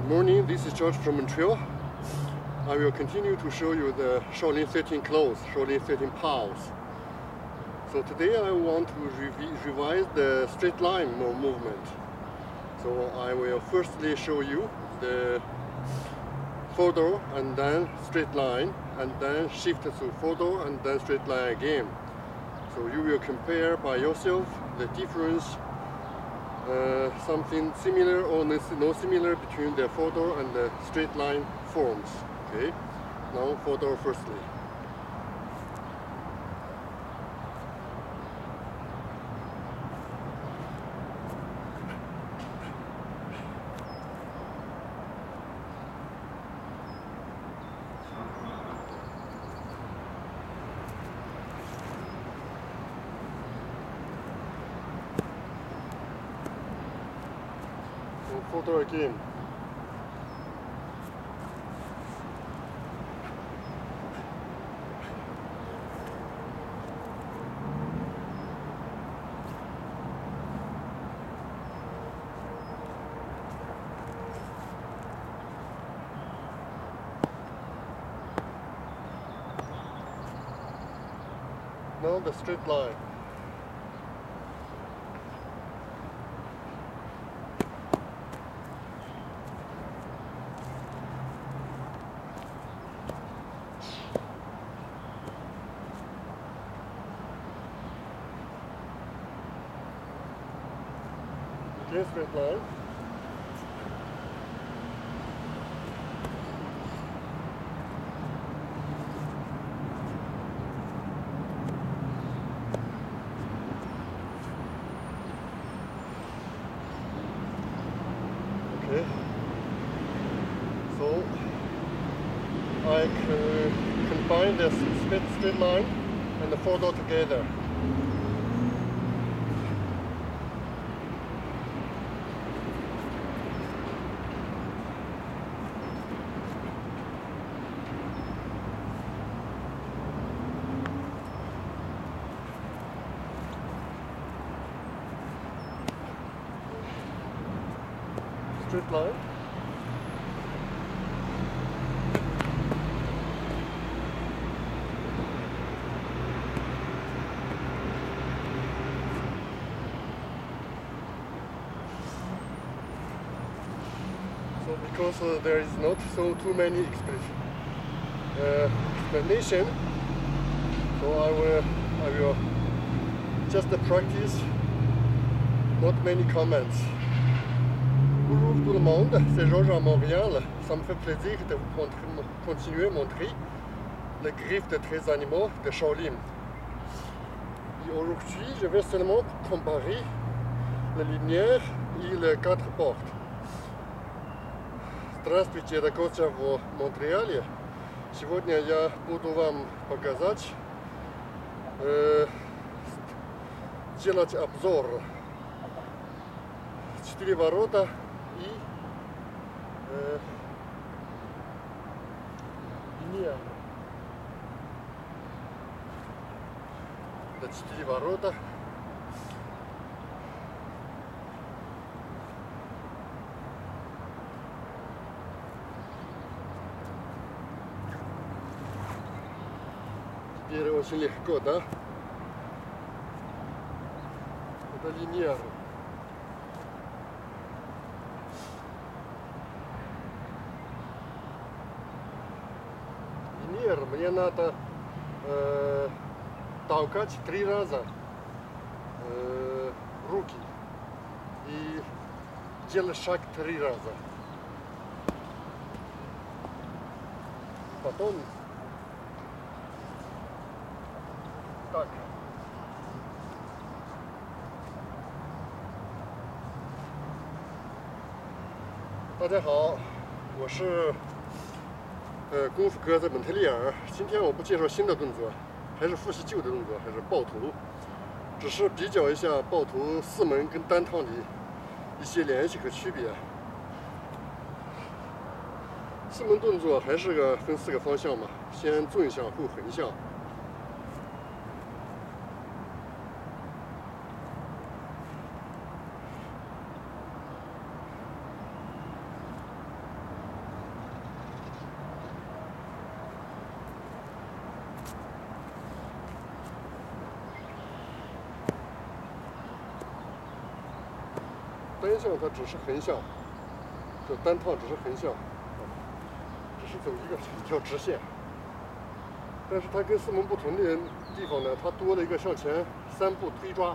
morning, this is George from Montreal. I will continue to show you the Shaolin 13 clothes, Shaolin 13 pose. So today I want to revise the straight line movement. So I will firstly show you the photo and then straight line, and then shift to photo and then straight line again. So you will compare by yourself the difference, something similar or no similar between the photo and the straight line forms. Okay, now photo firstly. Photo again. Now the straight line. Okay, straight line. Okay, so I combine the straight line and the photo together. Straight line. So because there is not so too many explanation, so I will just practice, not many comments. Bonjour tout le monde, c'est Georges à Montréal. Ça me fait plaisir de vous continuer à montrer les griffes de très animaux de Shaolin. Et aujourd'hui, je vais seulement comparer les lignes et les quatre portes. Здравствуйте, это Костя в Монреале. Сегодня я буду вам показать, сделать обзор. 4 ворота и линия. Это 4 ворота. Теперь очень легко, да? Это линия. Мне надо толкать 3 раза руки и делать шаг 3 раза. Потом так. 大家好，我是功夫哥在蒙特利尔。今天我不介绍新的动作，还是复习旧的动作，还是抱头，只是比较一下抱头四门跟单趟的一些联系和区别。四门动作还是分4个方向嘛，先纵向后横向。单向它只是横向，这单趟只是横向，只是走一条直线。但是它跟四门不同的地方呢，它多了一个向前3步推抓，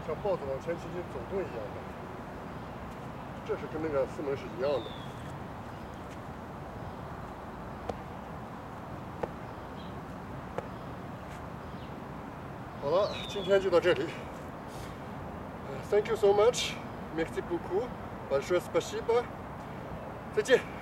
像豹子往前进行走动一样的。这是跟那个四门是一样的。好了，今天就到这里。Thank you so much, merci beaucoup, большое спасибо，再见。